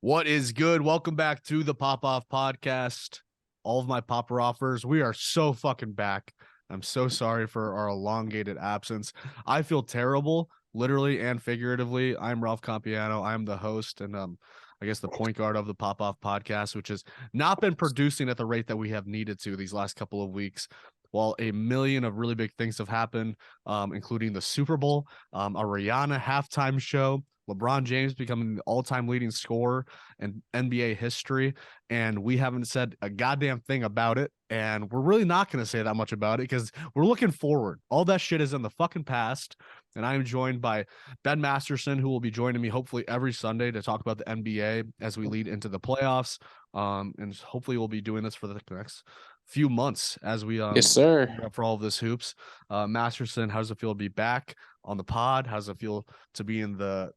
What is good? Welcome back to the Pop Off Podcast. All of my popper offers. We are so fucking back. I'm so sorry for our elongated absence. I feel terrible, literally and figuratively. I'm Ralph Compiano. I'm the host and I guess the point guard of the Pop Off Podcast, which has not been producing at the rate that we have needed to these last couple of weeks. While a million of really big things have happened, including the Super Bowl, a Rihanna halftime show, LeBron James becoming the all-time leading scorer in NBA history, and we haven't said a goddamn thing about it, and we're really not going to say that much about it because we're looking forward. All that shit is in the fucking past, and I am joined by Ben Masterson, who will be joining me hopefully every Sunday to talk about the NBA as we lead into the playoffs, and hopefully we'll be doing this for the next few months as we Yes, sir. for all of this hoops. Masterson, how does it feel to be back on the pod? How does it feel to be in the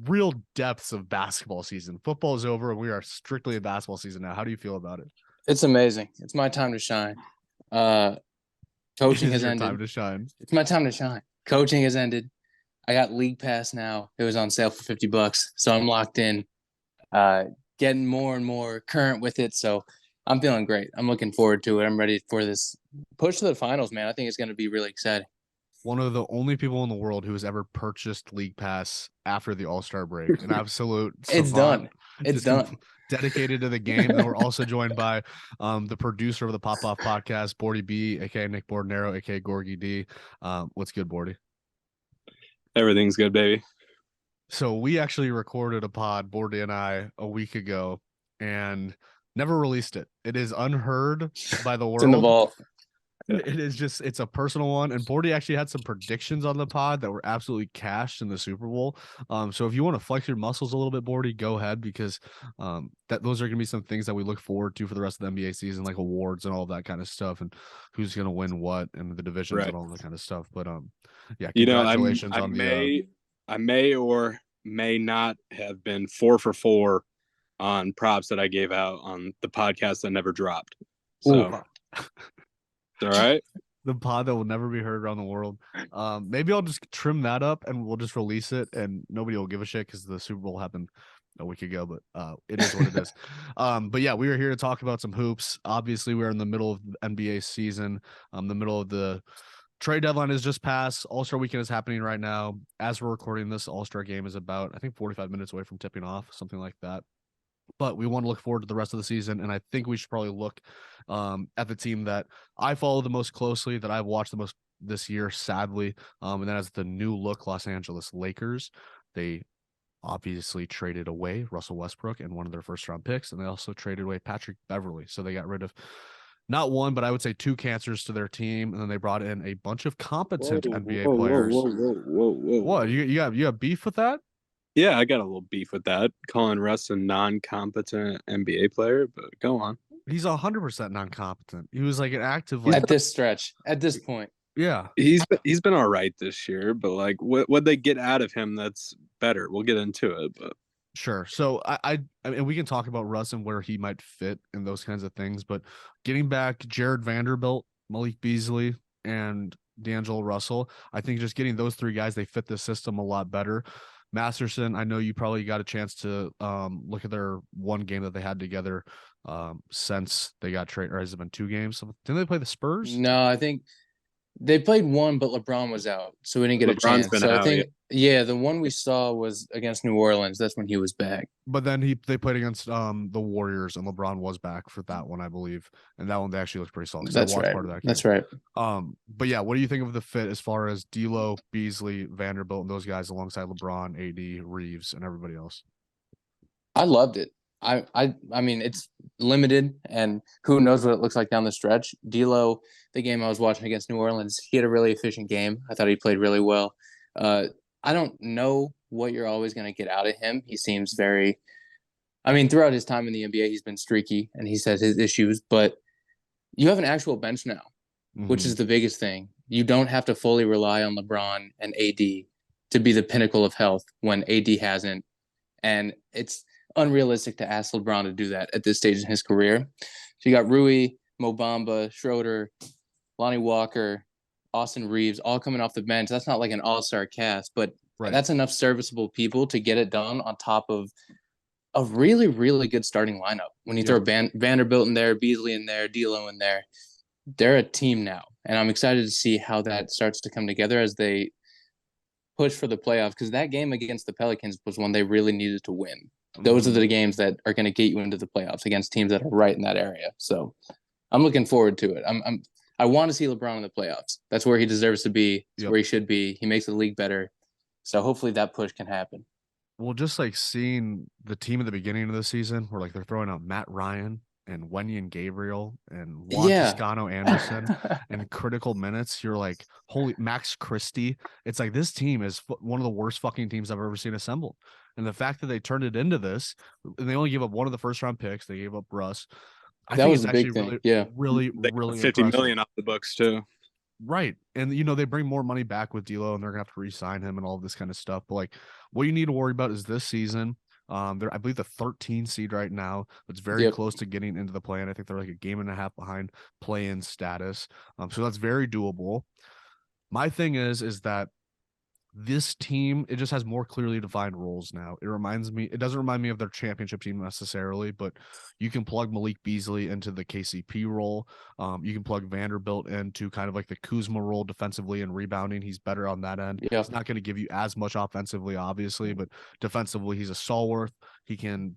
real depths of basketball season? Football is over and we are strictly in basketball season now. How do you feel about it? It's amazing. It's my time to shine. Coaching has ended. Time to shine. It's my time to shine. Coaching has ended. I got League Pass now. It was on sale for $50, so I'm locked in. Getting more and more current with it, so I'm feeling great. I'm looking forward to it. I'm ready for this push to the finals, man. I think it's going to be really exciting. One of the only people in the world who has ever purchased League Pass after the All-Star break. An absolute It's savant. done. It's done. Dedicated to the game. And we're also joined by the producer of the Pop Off Podcast, Bordy B, aka Nick Bordenero, aka Gorgie D. What's good, Bordy? Everything's good, baby. So we actually recorded a pod, Bordy and I, a week ago, and never released it. It is unheard by the world. It's in the vault. It is just, it's a personal one. And Bordy actually had some predictions on the pod that were absolutely cashed in the Super Bowl. So if you want to flex your muscles a little bit, Bordy, go ahead, because those are going to be some things that we look forward to for the rest of the NBA season, like awards and all of that kind of stuff, and who's going to win what and the divisions and all that kind of stuff. But yeah, congratulations on the. I may or may not have been 4 for 4 on props that I gave out on the podcast that never dropped. So. All right. The pod that will never be heard around the world. Maybe I'll just trim that up and we'll just release it and nobody will give a shit because the Super Bowl happened a week ago, but it is what it is. But yeah, we are here to talk about some hoops. Obviously, we're in the middle of the NBA season. The middle of the trade deadline is just passed. All-Star weekend is happening right now. As we're recording this, All-Star game is about, I think, 45 minutes away from tipping off, something like that. But we want to look forward to the rest of the season, and I think we should probably look at the team that I follow the most closely, that I've watched the most this year, sadly, and that is the new look Los Angeles Lakers. They obviously traded away Russell Westbrook and one of their first-round picks, and they also traded away Patrick Beverley. So they got rid of not one, but I would say 2 cancers to their team, and then they brought in a bunch of competent NBA players. Whoa. What, you got beef with that? Yeah, I got a little beef with that, calling Russ a non-competent NBA player, but go on. He's 100% non-competent. He was like an active at this stretch, at this point. Yeah, he's been all right this year, but like, what they get out of him that's better? We'll get into it, but sure. So I mean, we can talk about Russ and where he might fit in those kinds of things, but getting back Jared Vanderbilt, Malik Beasley, and D'Angelo Russell, I think just getting those 3 guys, they fit the system a lot better. Masterson, I know you probably got a chance to look at their one game that they had together since they got traded, or has it been 2 games? Didn't they play the Spurs? No, I think they played one, but LeBron was out, so we didn't get LeBron's a chance. So I think, the one we saw was against New Orleans. That's when he was back. But then they played against the Warriors, and LeBron was back for that one, I believe. And that one they actually looked pretty solid. That's right. Part of that game. That's right. But yeah, what do you think of the fit as far as D'Lo, Beasley, Vanderbilt, and those guys alongside LeBron, AD, Reeves, and everybody else? I loved it. I mean, it's limited, and who knows what it looks like down the stretch. D'Lo, the game I was watching against New Orleans, he had a really efficient game. I thought he played really well. I don't know what you're always going to get out of him. He seems very – I mean, throughout his time in the NBA, he's been streaky, and he's had his issues. But you have an actual bench now, which is the biggest thing. You don't have to fully rely on LeBron and AD to be the pinnacle of health when AD hasn't. And it's unrealistic to ask LeBron to do that at this stage in his career. So you got Rui, Mo Bamba, Schroeder, Lonnie Walker, Austin Reeves, all coming off the bench. That's not like an all-star cast, but that's enough serviceable people to get it done on top of a really, really good starting lineup. When you Yeah. throw Vanderbilt in there, Beasley in there, D'Lo in there, they're a team now. And I'm excited to see how that starts to come together as they push for the playoffs, because that game against the Pelicans was one they really needed to win. Those are Mhm. the games that are going to get you into the playoffs against teams that are right in that area. So I'm looking forward to it. I want to see LeBron in the playoffs. That's where he deserves to be. It's Yep. where he should be. He makes the league better. So hopefully that push can happen. Well, just like seeing the team at the beginning of the season where like they're throwing out Matt Ryan and Wenyen Gabriel and Juan Yeah. Toscano Anderson in critical minutes, you're like, holy Max Christie. It's like this team is one of the worst fucking teams I've ever seen assembled. And the fact that they turned it into this, and they only gave up one of the first round picks, they gave up Russ. I That think was it's a big actually thing. really, Yeah. really, They got really 50 impressive. million off the books too. Right. And they bring more money back with D'Lo and they're gonna have to re-sign him and all of this kind of stuff. But like what you need to worry about is this season. They're I believe the 13 seed right now. It's very Yep. close to getting into the play-in. I think they're like a game and a half behind play-in status. So that's very doable. My thing is that this team, it just has more clearly defined roles now. It doesn't remind me of their championship team necessarily, but you can plug Malik Beasley into the KCP role. You can plug Vanderbilt into kind of like the Kuzma role defensively and rebounding. He's better on that end. Yeah. He's not going to give you as much offensively, obviously, but defensively, he's a stalwart. You can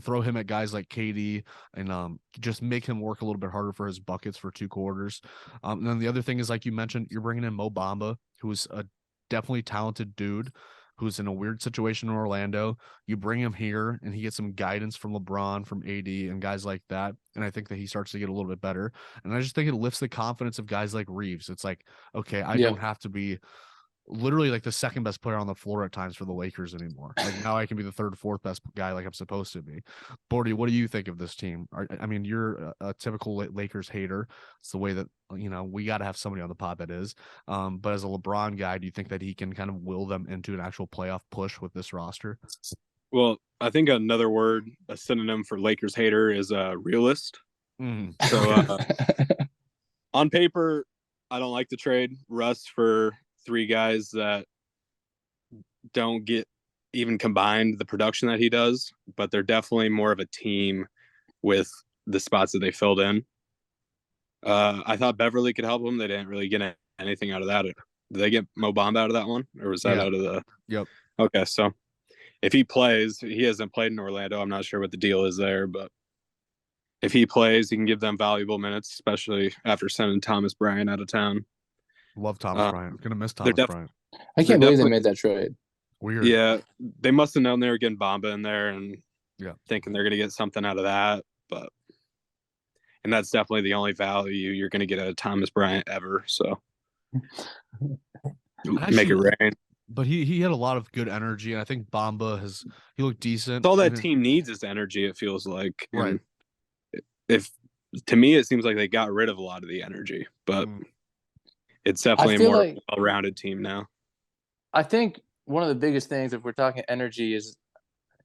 throw him at guys like KD and just make him work a little bit harder for his buckets for 2 quarters. And then the other thing is, like you mentioned, you're bringing in Mo Bamba, who's a definitely talented dude who's in a weird situation in Orlando. You bring him here and he gets some guidance from LeBron, from AD and guys like that. And I think that he starts to get a little bit better. And I just think it lifts the confidence of guys like Reeves. It's like, okay, I don't have to be literally like the second best player on the floor at times for the Lakers anymore. Like now I can be the third, fourth best guy like I'm supposed to be. Bordy, what do you think of this team? I mean, you're a typical Lakers hater. It's the way that, we got to have somebody on the pod that is. But as a LeBron guy, do you think that he can kind of will them into an actual playoff push with this roster? Well, I think another word, a synonym for Lakers hater is a realist. So on paper, I don't like the trade Russ for 3 guys that don't get even combined the production that he does, but they're definitely more of a team with the spots that they filled in. I thought Beverly could help them. They didn't really get anything out of that. Did they get Mo Bamba out of that one, or was that out of the? Yep. Okay, so if he plays, he hasn't played in Orlando. I'm not sure what the deal is there, but if he plays, he can give them valuable minutes, especially after sending Thomas Bryant out of town. Love Thomas Bryant. Gonna miss Thomas Bryant. I can't believe they made that trade. Weird. Yeah, they must have known they were getting Bamba in there and thinking they're going to get something out of that. And that's definitely the only value you're going to get out of Thomas Bryant ever. So make it rain. But he had a lot of good energy, and I think Bamba he looked decent. All that team needs is energy, it feels like. Right. And to me, it seems like they got rid of a lot of the energy, but it's definitely a more well-rounded team now. I think one of the biggest things, if we're talking energy, is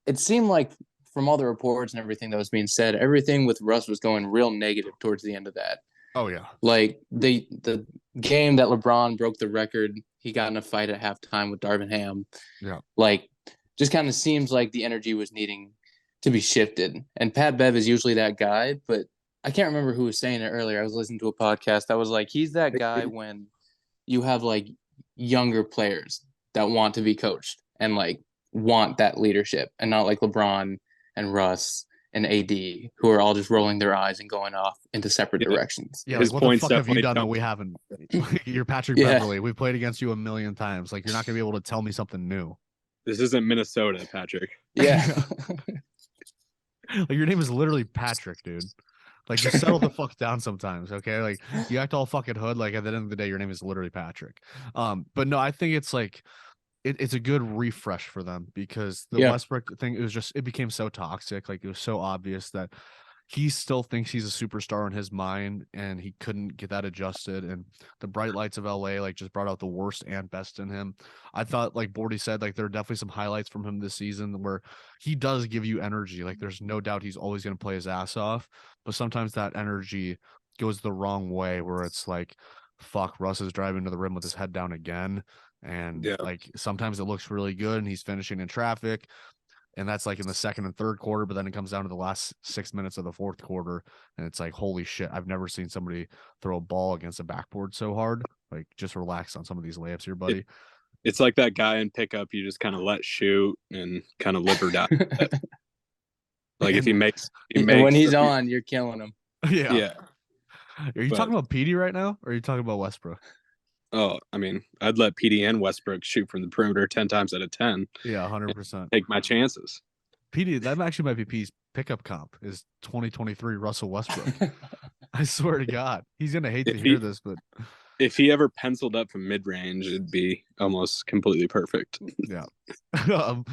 it seemed like from all the reports and everything that was being said, everything with Russ was going real negative towards the end of that. Oh, yeah. Like the game that LeBron broke the record, he got in a fight at halftime with Darvin Ham. Yeah. Like, just kind of seems like the energy was needing to be shifted. And Pat Bev is usually that guy, but I can't remember who was saying it earlier. I was listening to a podcast that was like, he's that guy when you have like younger players that want to be coached and like want that leadership, and not like LeBron and Russ and AD, who are all just rolling their eyes and going off into separate directions. Yeah, like, what the fuck have you done that we haven't? You're Patrick Beverly. We've played against you a million times. Like, you're not gonna be able to tell me something new. This isn't Minnesota, Patrick. Yeah. Like, your name is literally Patrick, dude. Like, just settle the fuck down sometimes, okay? Like, you act all fucking hood. Like, at the end of the day, your name is literally Patrick. But no, I think it's like it's a good refresh for them, because the Westbrook thing, it became so toxic. Like, it was so obvious that he still thinks he's a superstar in his mind, and he couldn't get that adjusted. And the bright lights of LA like just brought out the worst and best in him. I thought, like Bordy said, like there are definitely some highlights from him this season where he does give you energy. Like, there's no doubt he's always going to play his ass off, but sometimes that energy goes the wrong way, where it's like, fuck, Russ is driving to the rim with his head down again. And like sometimes it looks really good and he's finishing in traffic. And that's like in the second and third quarter, but then it comes down to the last 6 minutes of the fourth quarter. And it's like, holy shit, I've never seen somebody throw a ball against a backboard so hard. Like, just relax on some of these layups here, buddy. It's like that guy in pickup you just kind of let shoot and kind of live or die. Like if he makes when he's on, you're killing him. Yeah. Are you talking about Petey right now, or are you talking about Westbrook? Oh, I mean, I'd let Petey and Westbrook shoot from the perimeter 10 times out of 10. Yeah, 100%. Take my chances. Petey, that actually might be Petey's pickup comp is 2023 Russell Westbrook. I swear to God, he's gonna hate to hear this, but if he ever penciled up from mid range, it'd be almost completely perfect. Yeah. All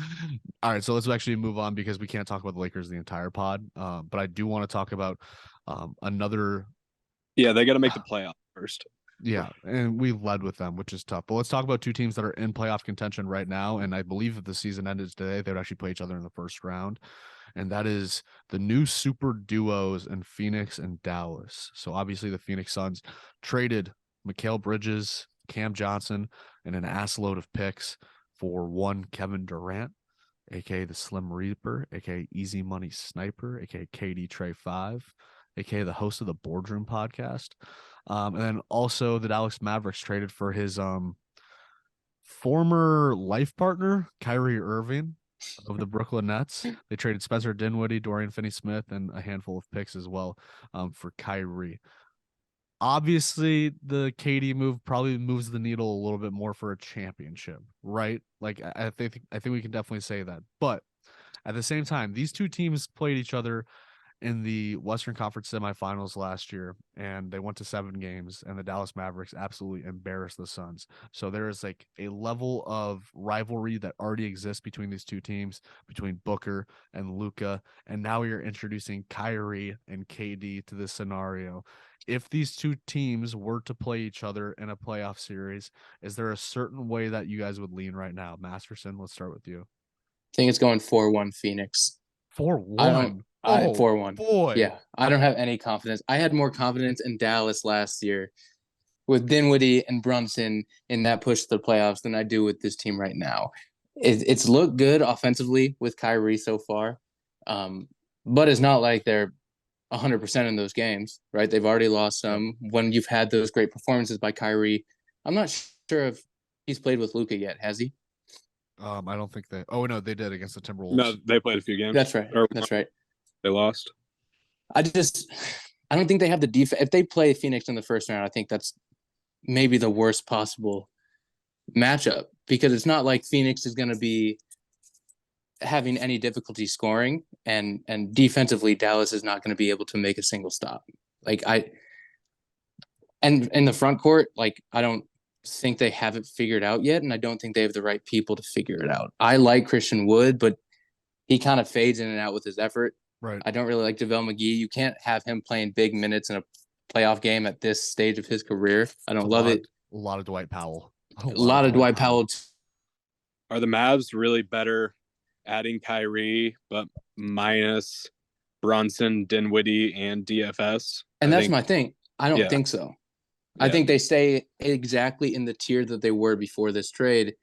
right, so let's actually move on because we can't talk about the Lakers the entire pod. But I do want to talk about another. Yeah, they got to make the playoff first. Yeah, and we led with them, which is tough. But let's talk about two teams that are in playoff contention right now. And I believe if the season ended today, they would actually play each other in the first round. And that is the new super duos in Phoenix and Dallas. So obviously the Phoenix Suns traded Mikal Bridges, Cam Johnson, and an assload of picks for one Kevin Durant, aka the Slim Reaper, aka Easy Money Sniper, aka KD Trey 5, aka the host of the Boardroom podcast. And then also the Dallas Mavericks traded for his former life partner, Kyrie Irving of the Brooklyn Nets. They traded Spencer Dinwiddie, Dorian Finney-Smith, and a handful of picks as well for Kyrie. Obviously, the KD move probably moves the needle a little bit more for a championship, right? Like I think we can definitely say that. But at the same time, these two teams played each other in the Western Conference semifinals last year, and they went to 7 games, and the Dallas Mavericks absolutely embarrassed the Suns. So there is like a level of rivalry that already exists between these two teams, between Booker and Luka, and now you're introducing Kyrie and KD to this scenario. If these two teams were to play each other in a playoff series, is there a certain way that you guys would lean right now? Masterson, let's start with you. I think it's going 4-1 Phoenix. 4-1? 4-1. Boy. Yeah, I don't have any confidence. I had more confidence in Dallas last year with Dinwiddie and Brunson in that push to the playoffs than I do with this team right now. It's looked good offensively with Kyrie so far, but it's not like they're 100% in those games, right? They've already lost some. When you've had those great performances by Kyrie, I'm not sure if he's played with Luka yet, has he? I don't think they. Oh no, they did against the Timberwolves. No, they played a few games. That's right. That's right. They lost. I don't think they have the defense. If they play Phoenix in the first round, I think that's maybe the worst possible matchup because it's not like Phoenix is going to be having any difficulty scoring, and defensively, Dallas is not going to be able to make a single stop. And in the front court, like I don't think they have it figured out yet, and I don't think they have the right people to figure it out. I like Christian Wood, but he kind of fades in and out with his effort. Right. I don't really like JaVale McGee. You can't have him playing big minutes in a playoff game at this stage of his career. I don't love it. A lot of Dwight Powell. A lot of Dwight Powell. Are the Mavs really better adding Kyrie, but minus Brunson, Dinwiddie, and DFS? And that's my thing. I don't think so. Yeah. I think they stay exactly in the tier that they were before this trade,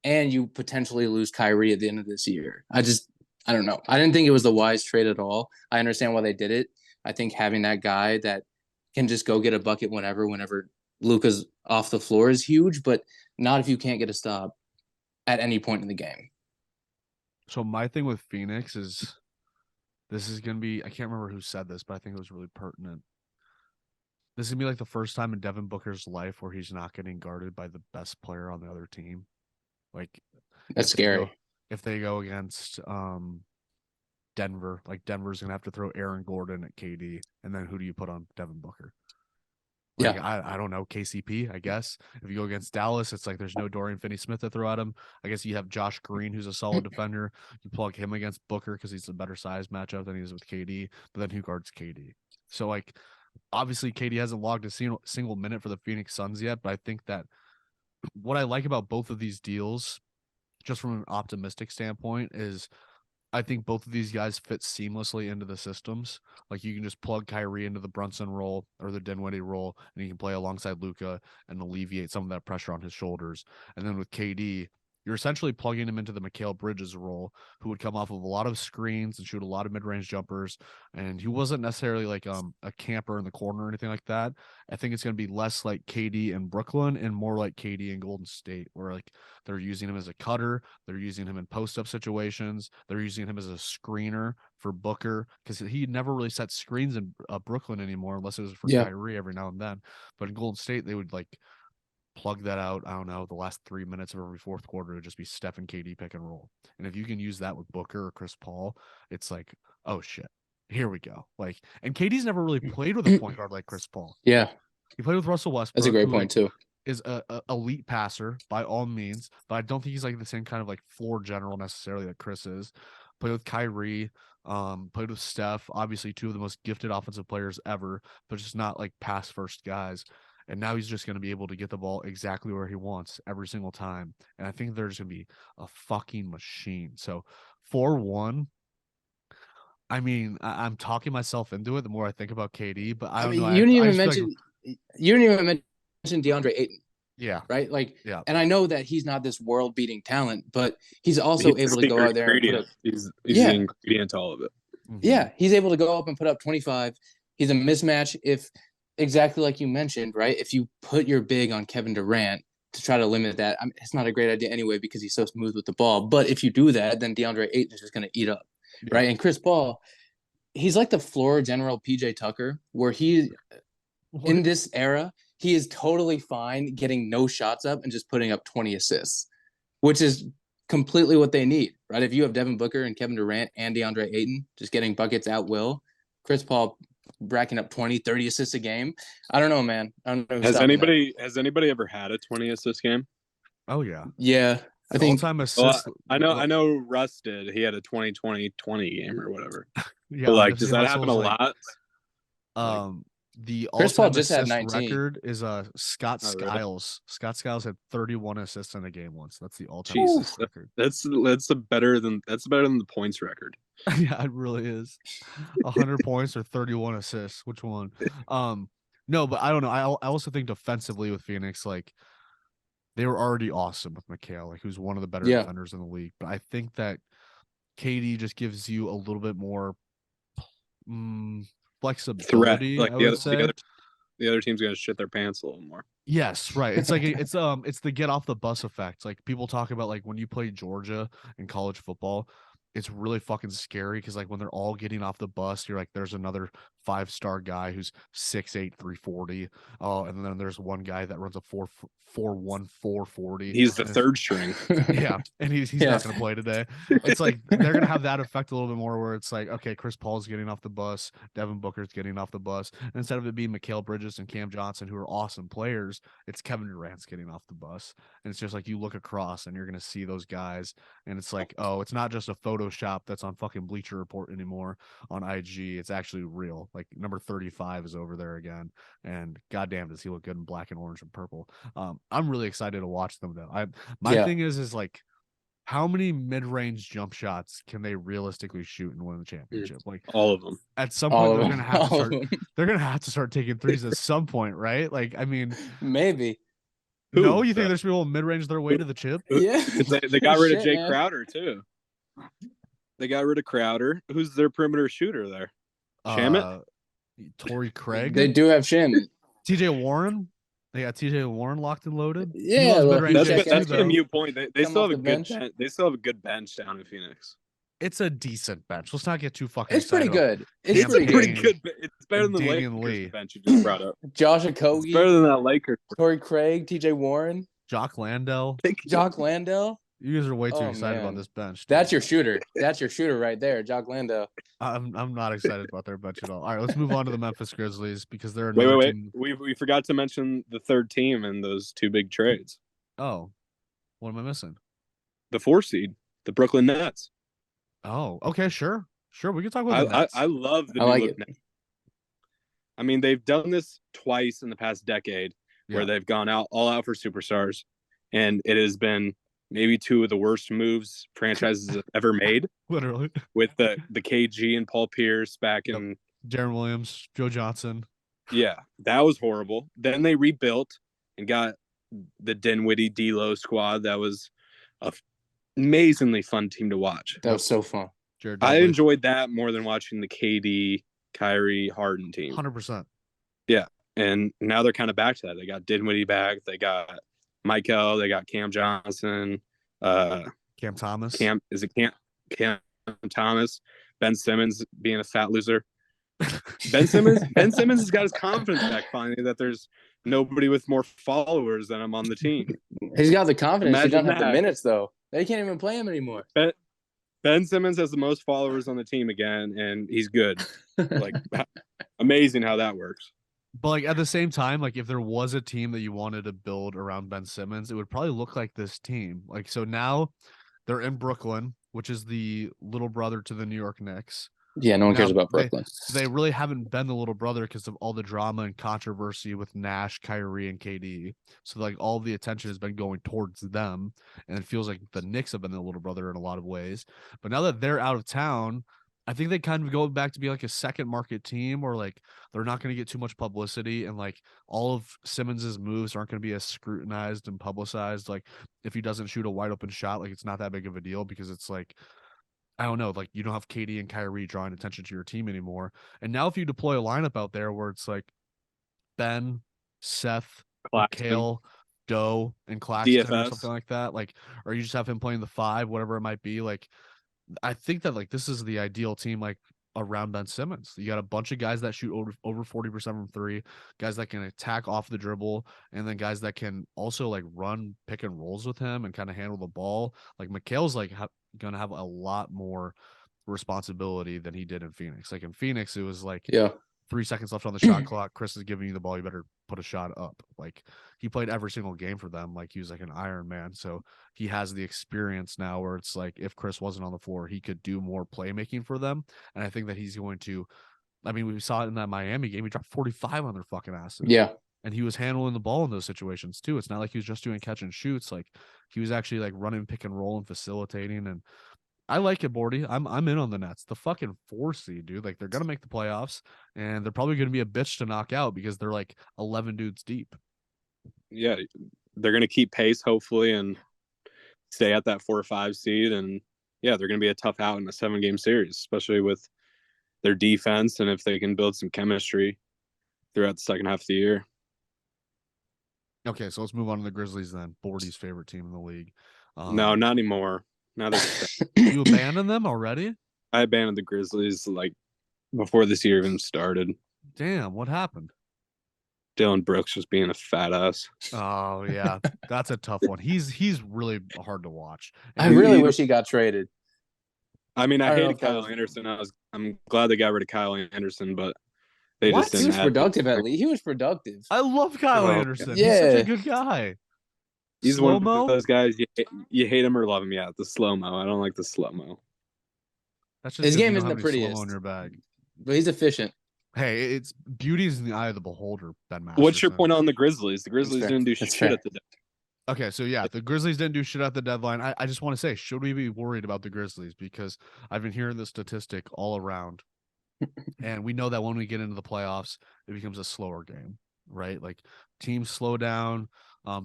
and you potentially lose Kyrie at the end of this year. I don't know. I didn't think it was the wise trade at all. I understand why they did it. I think having that guy that can just go get a bucket whenever Luka's off the floor is huge, but not if you can't get a stop at any point in the game. So my thing with Phoenix is this is going to be, I can't remember who said this, but I think it was really pertinent. This is going to be like the first time in Devin Booker's life where he's not getting guarded by the best player on the other team. Like that's scary. If they go against Denver, like Denver's gonna have to throw Aaron Gordon at KD, and then who do you put on Devin Booker? Like, yeah, I don't know, KCP, I guess. If you go against Dallas, it's like there's no Dorian Finney-Smith to throw at him. I guess you have Josh Green, who's a solid defender. You plug him against Booker because he's a better size matchup than he is with KD. But then who guards KD? So like, obviously KD hasn't logged a single minute for the Phoenix Suns yet, but I think that what I like about both of these deals, just from an optimistic standpoint, is I think both of these guys fit seamlessly into the systems. Like you can just plug Kyrie into the Brunson role or the Dinwiddie role, and he can play alongside Luka and alleviate some of that pressure on his shoulders. And then with KD, you're essentially plugging him into the Mikal Bridges role, who would come off of a lot of screens and shoot a lot of mid-range jumpers. And he wasn't necessarily like a camper in the corner or anything like that. I think it's going to be less like KD in Brooklyn and more like KD in Golden State, where like they're using him as a cutter, they're using him in post-up situations, they're using him as a screener for Booker, because he never really set screens in Brooklyn anymore, unless it was for Kyrie every now and then. But in Golden State, they would like plug that out. I don't know, the last 3 minutes of every fourth quarter to just be Steph and KD pick and roll. And if you can use that with Booker or Chris Paul, it's like, oh shit, here we go. Like, and KD's never really played with a point guard like Chris Paul. Yeah, he played with Russell Westbrook. That's a great point too. Is a elite passer by all means, but I don't think he's like the same kind of like floor general necessarily that Chris is. Played with Kyrie, played with Steph, obviously two of the most gifted offensive players ever, but just not like pass first guys. And now he's just going to be able to get the ball exactly where he wants every single time. And I think they're just going to be a fucking machine. So 4-1, I mean, I'm talking myself into it the more I think about KD, but I don't know. You didn't even mention DeAndre Ayton. Yeah. Right. Like, yeah. And I know that he's not this world beating talent, but he's also able to go out there and put up, he's the ingredient to all of it. Mm-hmm. Yeah. He's able to go up and put up 25. He's a mismatch. If exactly like you mentioned, right? If you put your big on Kevin Durant to try to limit that, it's not a great idea anyway, because he's so smooth with the ball. But if you do that, then DeAndre Ayton is just going to eat up. Yeah. Right. And Chris Paul, he's like the floor general PJ Tucker, where in this era, he is totally fine getting no shots up and just putting up 20 assists, which is completely what they need, right? If you have Devin Booker and Kevin Durant and DeAndre Ayton just getting buckets at will, Chris Paul racking up 20, 30 assists a game. I don't know, man. I don't know. Has anybody ever had a 20 assist game? Oh yeah. Yeah. I think all-time assist. I know Russ did. He had a 20-20-20 game or whatever. Yeah. But like, does that happen a lot? The Chris Paul all-time just had assist 19. record is Scott Skiles. Really? Scott Skiles had 31 assists in a game once. That's the all-time Jesus, assist record. That's better than the points record. Yeah, it really is. 100 points or 31 assists. Which one? No, but I don't know. I also think defensively with Phoenix, like they were already awesome with Mikal, like who's one of the better defenders in the league. But I think that KD just gives you a little bit more flexibility. Threat, like I would say. The other team's gonna shit their pants a little more. Yes, right. It's like it's the get off the bus effect. Like people talk about like when you play Georgia in college football, it's really fucking scary because like when they're all getting off the bus, you're like, there's another 5-star guy who's 6'8", 340. Oh, and then there's one guy that runs a 4.41, 440. He's the third string. Yeah, and he's not gonna play today. It's like they're gonna have that effect a little bit more where it's like, okay, Chris Paul's getting off the bus, Devin Booker's getting off the bus. And instead of it being Mikal Bridges and Cam Johnson, who are awesome players, it's Kevin Durant's getting off the bus. And it's just like you look across and you're gonna see those guys, and it's like, oh, it's not just a Photoshop that's on fucking Bleacher Report anymore on IG. It's actually real. Like number 35 is over there again, and goddamn does he look good in black and orange and purple. I'm really excited to watch them though. My thing is like, how many mid-range jump shots can they realistically shoot and win the championship? Like all of them. At some point they're gonna have to start taking threes at some point, right? Like, I mean, maybe. No, you think there's people mid-range their way to the chip? Yeah, they got rid of Jay Crowder too. They got rid of Crowder. Who's their perimeter shooter there? Shamet? Torrey Craig. They do have Shamet. TJ Warren. They got TJ Warren locked and loaded. Yeah, that's a mute point. They still have a good bench. They still have a good bench down in Phoenix. It's a decent bench. Let's not get too fucking. It's pretty good. It's pretty good. It's better than the Lakers bench you just brought up. Josh Okogie. It's better than that Lakers. Torrey Craig, TJ Warren, Jock Landale. You guys are way too excited about this bench. That's your shooter. That's your shooter right there, Jock Landale. I'm not excited about their bench at all. All right, let's move on to the Memphis Grizzlies because they're wait. We forgot to mention the third team in those two big trades. Oh, what am I missing? The 4 seed, the Brooklyn Nets. Oh, okay, sure. We can talk about the Nets. I love the new look Nets. I mean, they've done this twice in the past decade where they've gone all out for superstars, and it has been maybe two of the worst moves franchises have ever made. Literally. With the KG and Paul Pierce back in Jaren Williams, Joe Johnson. Yeah, that was horrible. Then they rebuilt and got the Dinwiddie D'Lo squad that was amazingly fun team to watch. That was so fun. Jared I Dudley, enjoyed that more than watching the KD, Kyrie, Harden team. 100%. Yeah, and now they're kind of back to that. They got Dinwiddie back. They got Michael. They got Cam Johnson. Cam Thomas. Cam Thomas? Ben Simmons being a fat loser. Ben Simmons has got his confidence back finally that there's nobody with more followers than him on the team. He's got the confidence. He Imagine doesn't have the that. minutes though. They can't even play him anymore. Ben Simmons has the most followers on the team again, and he's good. Like, amazing how that works. But like at the same time, like if there was a team that you wanted to build around Ben Simmons, it would probably look like this team. Like so now they're in Brooklyn, which is the little brother to the New York Knicks. Yeah, no one cares Now, about Brooklyn. They really haven't been the little brother because of all the drama and controversy with Nash, Kyrie, and KD. So like all the attention has been going towards them, and it feels like the Knicks have been the little brother in a lot of ways. But now that they're out of town, I think they kind of go back to be like a second market team, or like they're not going to get too much publicity, and like all of Simmons's moves aren't going to be as scrutinized and publicized. Like if he doesn't shoot a wide open shot, like it's not that big of a deal because it's like, I don't know, like you don't have KD and Kyrie drawing attention to your team anymore. And now if you deploy a lineup out there where it's like Ben, Seth, Kale, Doe, and Claxton DFS. or something like that, like, or you just have him playing the 5, whatever it might be, like I think that like this is the ideal team like around Ben Simmons. You got a bunch of guys that shoot over 40% from 3, guys that can attack off the dribble, and then guys that can also like run pick and rolls with him and kind of handle the ball. Like Mikhail's like going to have a lot more responsibility than he did in Phoenix. Like in Phoenix, it was like 3 seconds left on the shot clock. Chris is giving you the ball. You better put a shot up. Like he played every single game for them. Like he was like an Iron Man. So he has the experience now where it's like, if Chris wasn't on the floor, he could do more playmaking for them. And I think that he's going to, I mean, we saw it in that Miami game. He dropped 45 on their fucking asses. Yeah. And he was handling the ball in those situations too. It's not like he was just doing catch and shoots. Like he was actually like running pick and roll and facilitating. And I like it, Bordy. I'm in on the Nets. The fucking 4 seed, dude. Like they're gonna make the playoffs, and they're probably gonna be a bitch to knock out because they're like 11 dudes deep. Yeah, they're gonna keep pace hopefully and stay at that 4 or 5 seed, and yeah, they're gonna be a tough out in a 7-game series, especially with their defense and if they can build some chemistry throughout the second half of the year. Okay, so let's move on to the Grizzlies then. Bordy's favorite team in the league. No, not anymore. Now they're you abandoned them already? I abandoned the Grizzlies like before this year even started. Damn, what happened? Dylan Brooks just being a fat ass. Oh yeah, that's a tough one. He's really hard to watch. I really wish he got traded. I mean, I hated Kyle Anderson. I'm glad they got rid of Kyle Anderson, but they What? just didn't. He was productive at least. He was productive. I love Kyle Anderson. Yeah. He's such a good guy. He's Slow-mo? one of those guys you hate him or love him. Yeah, the slow mo. I don't like the slow mo. That's just His 'cause you game don't isn't have the any slow-mo prettiest. in your bag. But he's efficient. Hey, it's beauty is in the eye of the beholder, Ben Masterson. What's your point on the Grizzlies? The Grizzlies didn't do That's shit fair. at the deadline. Okay, so yeah, the Grizzlies didn't do shit at the deadline. I just want to say, should we be worried about the Grizzlies? Because I've been hearing the statistic all around. And we know that when we get into the playoffs, it becomes a slower game, right? Like teams slow down,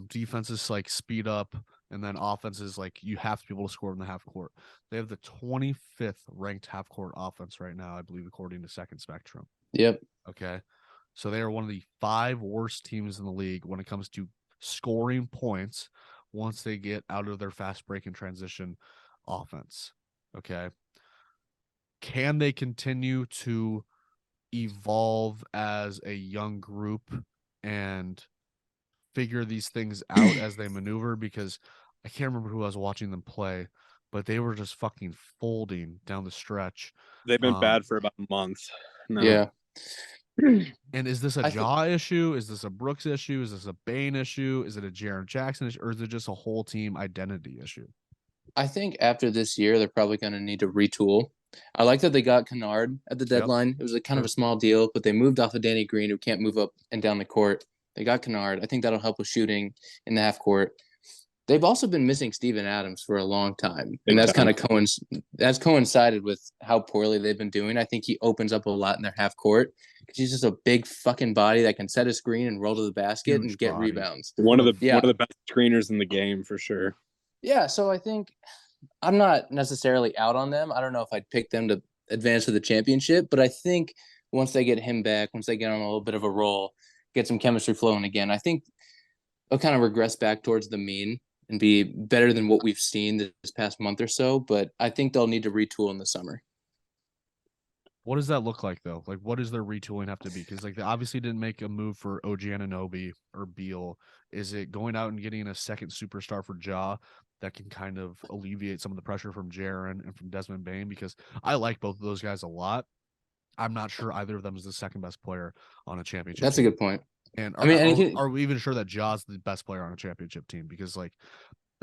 defenses like speed up, and then offenses like you have to be able to score in the half court. They have the 25th ranked half court offense right now, I believe, according to Second Spectrum. Yep. Okay. So they are one of the 5 worst teams in the league when it comes to scoring points once they get out of their fast break and transition offense. Okay. Can they continue to evolve as a young group and figure these things out as they maneuver? Because I can't remember who I was watching them play, but they were just fucking folding down the stretch. They've been bad for about a month. No. Yeah. And is this a Jaw issue? Is this a Brooks issue? Is this a Bane issue? Is it a Jaren Jackson issue? Or is it just a whole team identity issue? I think after this year, they're probably going to need to retool. I like that they got Kennard at the deadline. It was a kind of a small deal, but they moved off of Danny Green, who can't move up and down the court. They got Kennard. I think that'll help with shooting in the half court. They've also been missing Steven Adams for a long time, and that's kind of coincided with how poorly they've been doing. I think he opens up a lot in their half court because he's just a big fucking body that can set a screen and roll to the basket and get rebounds. One of the best screeners in the game for sure. Yeah, so I think I'm not necessarily out on them. I don't know if I'd pick them to advance to the championship, but I think once they get him back, once they get on a little bit of a roll, get some chemistry flowing again, I think they'll kind of regress back towards the mean and be better than what we've seen this past month or so. But I think they'll need to retool in the summer. What does that look like though? Like, what does their retooling have to be? Because like they obviously didn't make a move for OG Anunoby or Beal. Is it going out and getting a second superstar for Ja that can kind of alleviate some of the pressure from Jaren and from Desmond Bain? Because I like both of those guys a lot. I'm not sure either of them is the second best player on a championship That's a team. good point. And I mean, and are we even sure that Ja's the best player on a championship team? Because like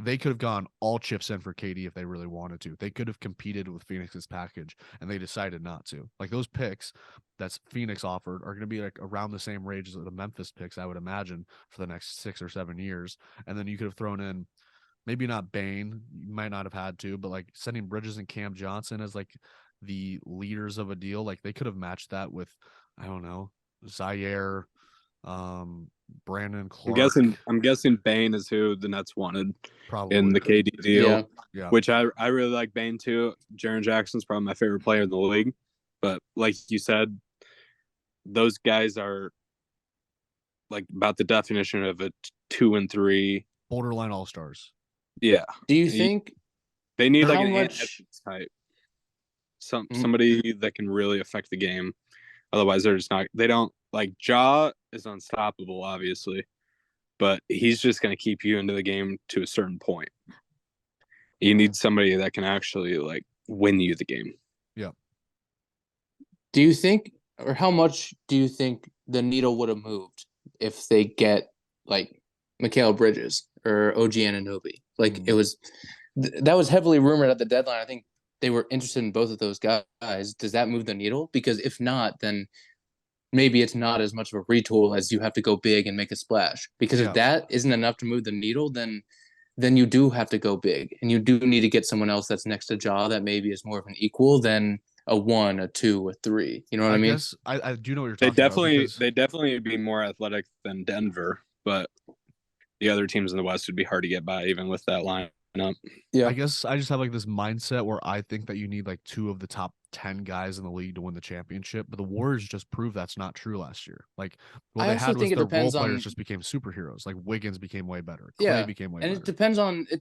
they could have gone all chips in for KD if they really wanted to. They could have competed with Phoenix's package, and they decided not to. Like those picks that's Phoenix offered are going to be like around the same range as the Memphis picks, I would imagine, for the next 6 or 7 years. And then you could have thrown in maybe not Bain, you might not have had to, but like sending Bridges and Cam Johnson as like the leaders of a deal. Like they could have matched that with, I don't know, Zaire, Brandon Clark. I'm guessing Bane is who the Nets wanted Probably in the KD deal. Yeah. Which I really like Bane too. Jaren Jackson's probably my favorite player in the league. But like you said, those guys are like about the definition of a 2 and 3 borderline all stars. Yeah. Do you think they need like how an much type? Somebody that can really affect the game. Otherwise, they're just not. They don't like Ja is unstoppable, obviously, but he's just going to keep you into the game to a certain point. You need somebody that can actually like win you the game. Yeah. Do you think, or how much do you think the needle would have moved if they get like Mikal Bridges or OG Anunoby? Like it was, that was heavily rumored at the deadline. I think they were interested in both of those guys. Does that move the needle? Because if not, then maybe it's not as much of a retool as you have to go big and make a splash. Because if that isn't enough to move the needle, then you do have to go big, and you do need to get someone else that's next to Ja that maybe is more of an equal than a 1, a 2, a 3. You know what I mean? Guess I do know what you're talking about. They definitely would be more athletic than Denver, but the other teams in the West would be hard to get by even with that lineup. Yeah. I guess I just have like this mindset where I think that you need like 2 of the top 10 guys in the league to win the championship, but the Warriors just proved that's not true last year. Like what they had was their role players just became superheroes. Like Wiggins became way better. Clay became way better. And it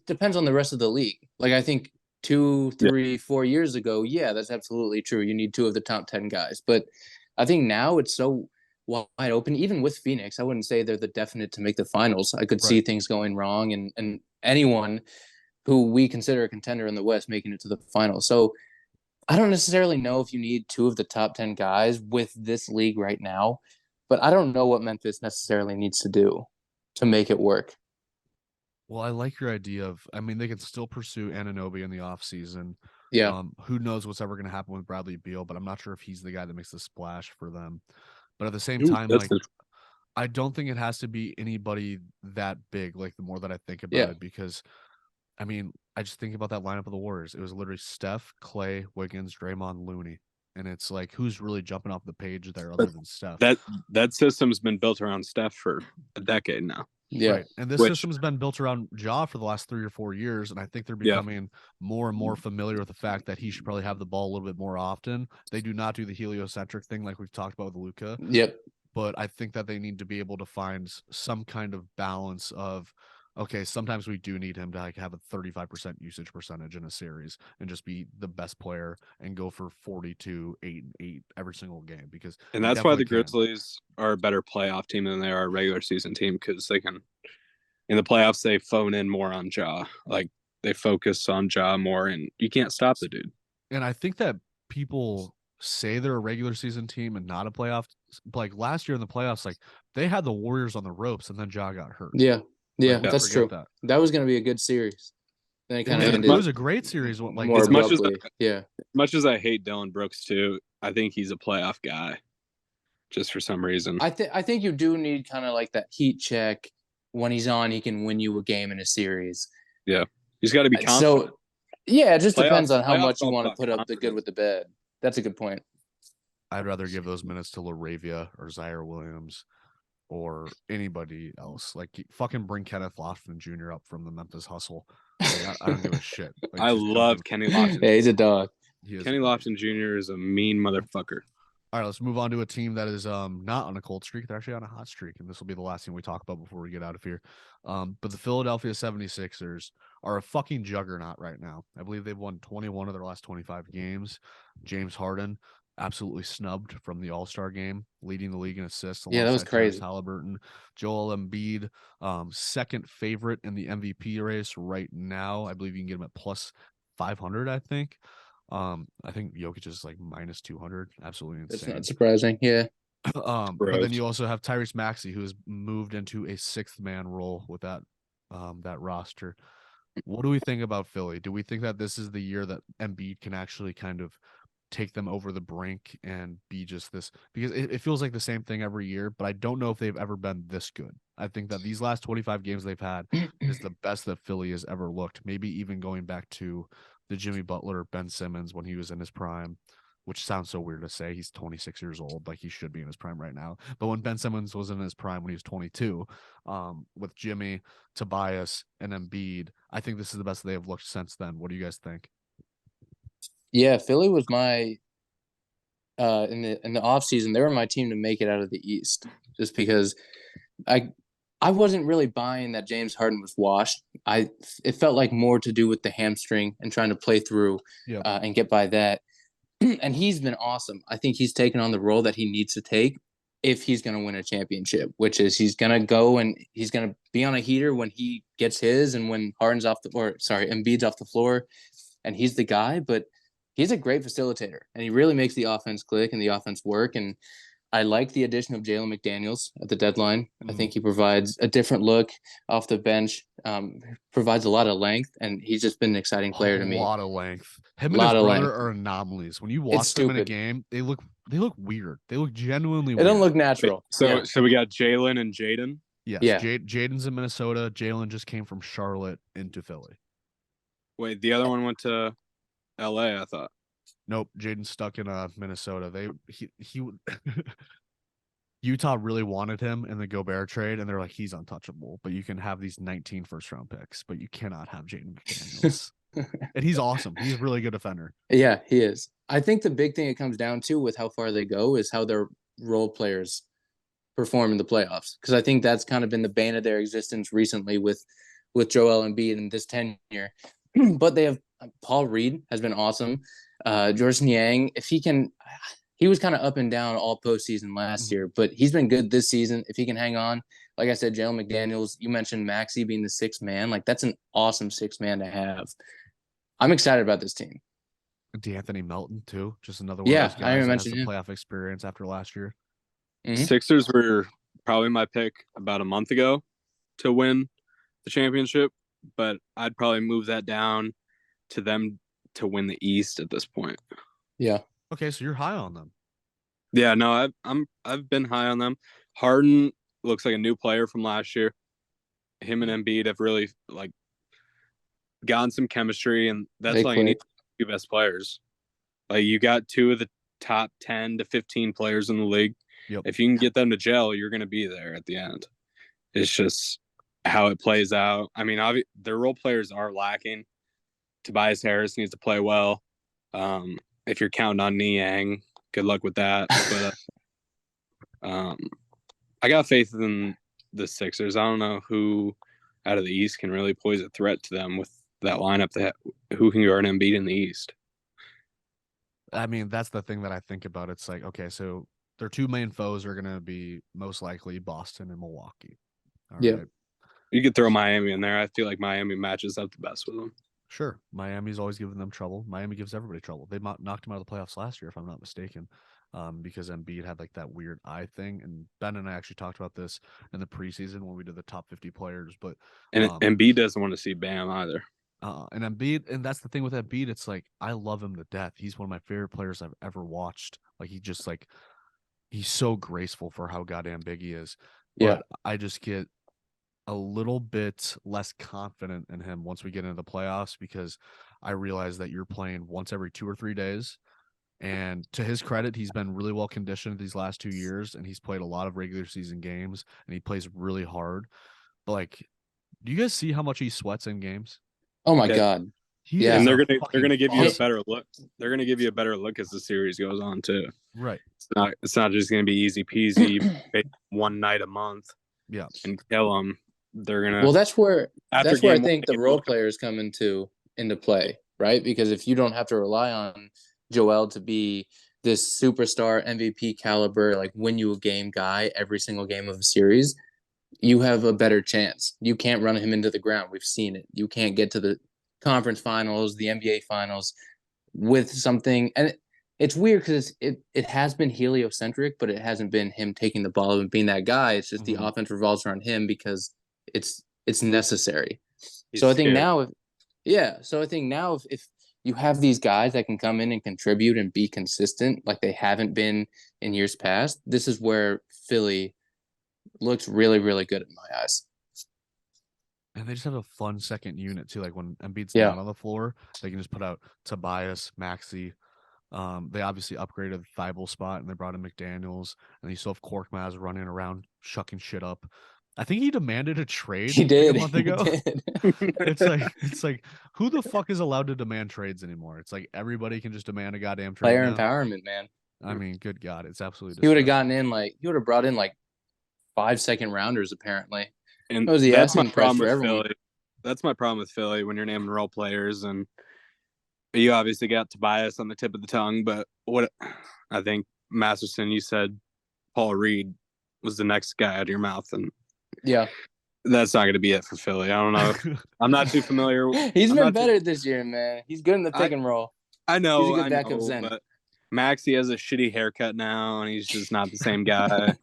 depends on the rest of the league. Like I think 2, 3, 4 years ago, yeah, that's absolutely true. You need 2 of the top 10 guys. But I think now it's so wide open. Even with Phoenix, I wouldn't say they're the definite to make the finals. I could see things going wrong and anyone who we consider a contender in the West making it to the finals. So I don't necessarily know if you need 2 of the top 10 guys with this league right now, but I don't know what Memphis necessarily needs to do to make it work. Well, I like your idea of, I mean, they can still pursue Anunoby in the offseason. Yeah. Who knows what's ever going to happen with Bradley Beal, but I'm not sure if he's the guy that makes the splash for them. But at the same time, like, I don't think it has to be anybody that big, like the more that I think about it, because I mean, I just think about that lineup of the Warriors. It was literally Steph, Clay, Wiggins, Draymond, Looney. And it's like, who's really jumping off the page there other than Steph? That system's been built around Steph for a decade now. Yeah. Right. And this system's been built around Ja for the last 3 or 4 years. And I think they're becoming more and more familiar with the fact that he should probably have the ball a little bit more often. They do not do the heliocentric thing like we've talked about with Luka. Yep. But I think that they need to be able to find some kind of balance of, okay, sometimes we do need him to like have a 35% usage percentage in a series and just be the best player and go for 42, 8 and 8 every single game and that's why the Grizzlies are a better playoff team than they are a regular season team, because they can in the playoffs they phone in more on Ja. Like they focus on Ja more, and you can't stop the dude. And I think that people say they're a regular season team and not a playoff. Like last year in the playoffs, like they had the Warriors on the ropes and then Ja got hurt. Yeah. Yeah, like, that's true. That was going to be a good series. Then it kind of ended. It was a great series. Like more as much as I hate Dylan Brooks too, I think he's a playoff guy. Just for some reason, I think you do need kind of like that heat check. When he's on, he can win you a game in a series. Yeah, he's got to be confident. So, yeah, it just depends on how much you want to put up the good with the bad. That's a good point. I'd rather give those minutes to LaRavia or Zaire Williams or anybody else. Like fucking bring Kenneth Lofton Jr. up from the Memphis Hustle. Like, I don't give a shit. Like, I just don't love give Kenny a Lofton. Yeah, he's a dog. He is Kenny a dog. Lofton Jr. is a mean motherfucker. All right, let's move on to a team that is not on a cold streak. They're actually on a hot streak, and this will be the last thing we talk about before we get out of here. But the Philadelphia 76ers are a fucking juggernaut right now. I believe they've won 21 of their last 25 games. James Harden absolutely snubbed from the All-Star game, leading the league in assists Yeah, that was alongside Tyrese crazy. Halliburton. Joel Embiid, second favorite in the MVP race right now. I believe you can get him at plus 500, I think. I think Jokic is like minus 200. Absolutely That's insane. not surprising. Yeah. But then you also have Tyrese Maxey, who has moved into a sixth man role with that roster. What do we think about Philly? Do we think that this is the year that Embiid can actually kind of take them over the brink and be just this? Because it feels like the same thing every year, but I don't know if they've ever been this good. I think that these last 25 games they've had is the best that Philly has ever looked. Maybe even going back to the Jimmy Butler, Ben Simmons when he was in his prime, which sounds so weird to say. He's 26 years old, like he should be in his prime right now. But when Ben Simmons was in his prime when he was 22, with Jimmy, Tobias, and Embiid, I think this is the best they have looked since then. What do you guys think? Yeah, Philly was my in the off season, they were my team to make it out of the East, just because I wasn't really buying that James Harden was washed. It felt like more to do with the hamstring and trying to play through and get by that. And he's been awesome. I think he's taken on the role that he needs to take if he's going to win a championship, which is he's going to go and he's going to be on a heater when he gets his and when Embiid's off the floor and he's the guy, but he's a great facilitator and he really makes the offense click and the offense work. And I like the addition of Jalen McDaniels at the deadline. I think he provides a different look off the bench, provides a lot of length, and he's just been an exciting player to me. A lot of length. Him and his brother are anomalies. When you watch them in a game, they look weird. They look genuinely weird. They don't look natural. So we got Jalen and Jaden. Yes, yeah. Jaden's in Minnesota. Jalen just came from Charlotte into Philly. Wait, the other one went to LA, I thought. Nope, Jaden's stuck in Minnesota. He Utah really wanted him in the Gobert trade, and they're like, he's untouchable. But you can have these 19 first-round picks, but you cannot have Jaden McDaniels. And he's awesome. He's a really good defender. Yeah, he is. I think the big thing it comes down to with how far they go is how their role players perform in the playoffs. Because I think that's kind of been the bane of their existence recently with Joel Embiid in this tenure. But they have Paul Reed has been awesome. Georges Niang, if he can, he was kind of up and down all postseason last year, but he's been good this season. If he can hang on, like I said, Jalen McDaniels, you mentioned Maxey being the sixth man. Like that's an awesome sixth man to have. I'm excited about this team. D'Anthony Melton too, just another one of those guys I that has the playoff experience after last year. Mm-hmm. Sixers were probably my pick about a month ago to win the championship, but I'd probably move that down to them to win the East at this point. Yeah. Okay, so you're high on them. Yeah, no, I've been high on them. Harden looks like a new player from last year. Him and Embiid have really like gotten some chemistry, and that's why you need two best players. Like you got two of the top 10 to 15 players in the league. Yep. If you can get them to gel, you're going to be there at the end. It's just how it plays out. I mean, their role players are lacking. Tobias Harris needs to play well. If you're counting on Niang, good luck with that. But I got faith in the Sixers. I don't know who out of the East can really pose a threat to them with that lineup. Who can guard Embiid in the East? I mean, that's the thing that I think about. It's like, okay, so their two main foes are going to be most likely Boston and Milwaukee. Right. You could throw Miami in there. I feel like Miami matches up the best with them. Sure. Miami's always given them trouble. Miami gives everybody trouble. They knocked them out of the playoffs last year, if I'm not mistaken, because Embiid had like that weird eye thing. And Ben and I actually talked about this in the preseason when we did the top 50 players. But Embiid doesn't want to see Bam either. And Embiid, and that's the thing with Embiid. It's like I love him to death. He's one of my favorite players I've ever watched. Like he's so graceful for how goddamn big he is. But I just get a little bit less confident in him once we get into the playoffs because I realize that you're playing once every 2 or 3 days. And to his credit, he's been really well conditioned these last 2 years, and he's played a lot of regular season games, and he plays really hard. But like, do you guys see how much he sweats in games? Oh my Okay. God. He Yeah. is And a they're fucking gonna give you a faucet. better look. They're gonna give you a better look as the series goes on too. Right. It's not just gonna be easy peasy one night a month Yeah. and kill them. They're gonna Well, that's where after I game one, think the game role two, players come into play, right? Because if you don't have to rely on Joel to be this superstar MVP caliber, like win you a game guy every single game of a series, you have a better chance. You can't run him into the ground. We've seen it. You can't get to the conference finals, the NBA finals with something. And it's weird because it has been heliocentric, but it hasn't been him taking the ball and being that guy. It's just the offense revolves around him because it's necessary. he's So I think scared. now, if you have these guys that can come in and contribute and be consistent like they haven't been in years past, this is where Philly looks really, really good in my eyes. And they just have a fun second unit too. Like when Embiid's Yeah. not on the floor, they can just put out Tobias, Maxey. They obviously upgraded the Thibault spot and they brought in McDaniels, and you still have Korkmaz running around shucking shit up. I think he demanded a trade He did. like a month ago. He did. It's like who the fuck is allowed to demand trades anymore? It's like everybody can just demand a goddamn trade. Player now. empowerment, man. I mean, good God, it's absolutely He would have disgusting. gotten in he would have brought in 5 second rounders apparently. And That was the that's my asking price problem for with everyone. Philly. That's my problem with Philly when you're naming role players, and you obviously got Tobias on the tip of the tongue. But what I think, Masterson, you said Paul Reed was the next guy out of your mouth, and Yeah. that's not going to be it for Philly. I don't know. I'm not too familiar. He's I'm been not better this year, man. He's good in the pick and roll. I know, He's a good I backup know, Zen. but Maxey has a shitty haircut now, and he's just not the same guy.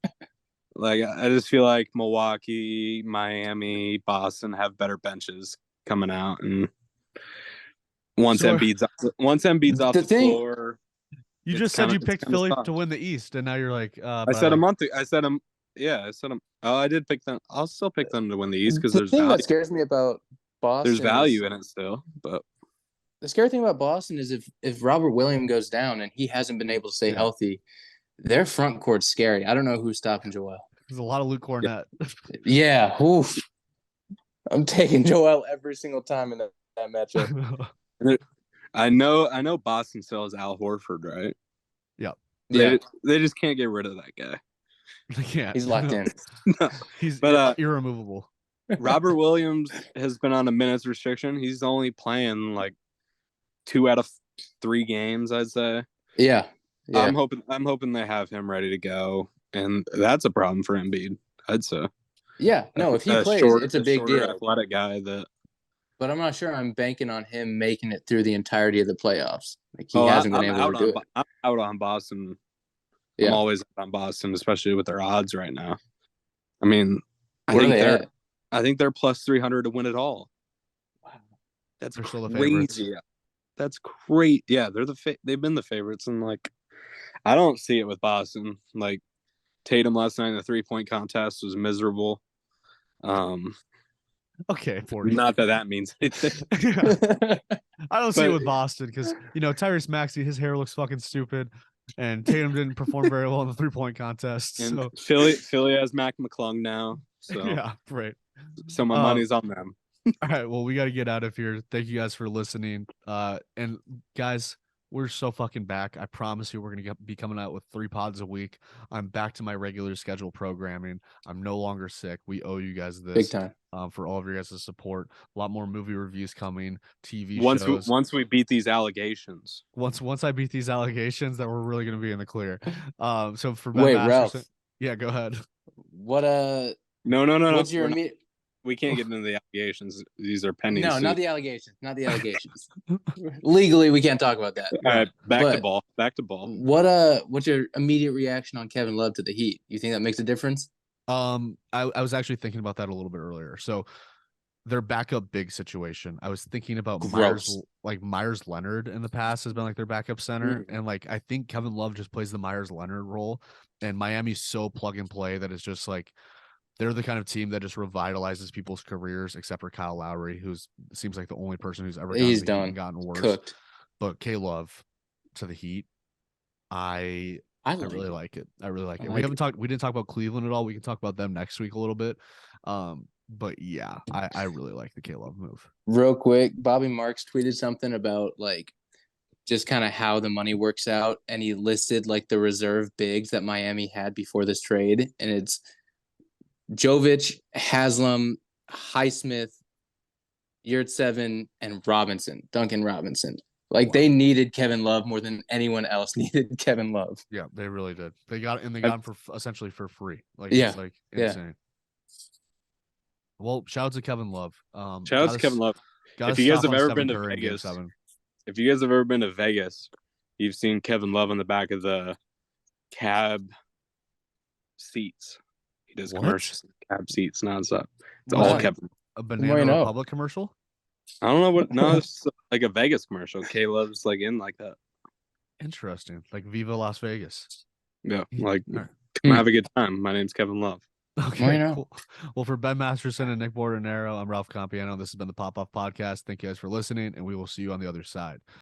Like, I just feel like Milwaukee, Miami, Boston have better benches coming out, and once So- Embiid's off The the thing- floor, You it's just said kinda- you it's picked kinda Philly sucks. to win the East, and now you're like, I said a month. I said him. Yeah, I said him. Oh, I did pick them. I'll still pick them to win the East because The there's thing value. that scares me about Boston There's value in it still, but the scary thing about Boston is if Robert Williams goes down and he hasn't been able to stay healthy, their front court's scary. I don't know who's stopping Joel. There's a lot of Luke Cornett. Yeah, oof. I'm taking Joel every single time in that matchup. I know Boston still has Al Horford, right? Yeah. They just can't get rid of that guy. They can't. He's locked in. No. He's But, irremovable. Robert Williams has been on a minutes restriction. He's only playing 2 out of 3 games, I'd say. Yeah. I'm hoping they have him ready to go, and that's a problem for Embiid, I'd say. Yeah. No, if he plays, it's a big shorter deal. athletic guy that. But I'm not sure I'm banking on him making it through the entirety of the playoffs. He hasn't been able to do it. I'm out on Boston. Yeah. I'm always out on Boston, especially with their odds right now. I mean, Where are they at? I think they're plus 300 to win it all. Wow. That's They're still the favorites. crazy. That's great. Yeah, they've been the favorites, and I don't see it with Boston. Tatum last night in the 3-point contest was miserable. Okay, 40. Not that means anything. I don't see it with Boston because Tyrese Maxey, his hair looks fucking stupid, and Tatum didn't perform very well in the 3-point contest. And So Philly has Mac McClung now. So yeah, right. So my money's on them. All right, well, we got to get out of here. Thank you guys for listening. And guys, we're so fucking back. I promise you, we're gonna be coming out with 3 pods a week. I'm back to my regular schedule programming. I'm no longer sick. We owe you guys this. Big time. For all of your guys' support. A lot more movie reviews coming, TV Once shows. we beat these allegations. Once I beat these allegations, that we're really gonna be in the clear. So for Wait, Masterson, Ralph. yeah, go ahead. What No. What's your immediate? We can't get into the allegations. These are pending. No, suits. not the allegations. Not the allegations. Legally, we can't talk about that. All right, back to But- ball. What's your immediate reaction on Kevin Love to the Heat? You think that makes a difference? I was actually thinking about that a little bit earlier. So their backup big situation. I was thinking about Gross. Myers Leonard in the past has been their backup center. And I think Kevin Love just plays the Myers Leonard role. And Miami's so plug and play that it's just they're the kind of team that just revitalizes people's careers, except for Kyle Lowry, seems like the only person who's ever He's gotten worse. Cooked. But K Love to the Heat, I really like it. I really like it. We didn't talk about Cleveland at all. We can talk about them next week a little bit. But yeah, I really like the K-Love move. Real quick, Bobby Marks tweeted something about like just kind of how the money works out, and he listed like the reserve bigs that Miami had before this trade, and it's Jovic, Haslam, Highsmith, Yurtseven, and Robinson, Duncan Robinson. Like they needed Kevin Love more than anyone else needed Kevin Love. Yeah, they really did. They got him for essentially for free. Like Yeah, it's like insane. Well, shout out to Kevin Love. Shout out to Kevin Love. If you guys have ever been to Vegas, you've seen Kevin Love on the back of the cab seats. He does commercials, cab seats nonstop. It's all Kevin. A Banana Republic commercial? I don't know what. No, it's like a Vegas commercial. K-Love's like in like that. Interesting. Like Viva Las Vegas. Yeah, like come have a good time. My name's Kevin Love. Okay, cool. Well, for Ben Masterson and Nick Bordenero, I'm Ralph Compiano. This has been the Pop Off Podcast. Thank you guys for listening, and we will see you on the other side.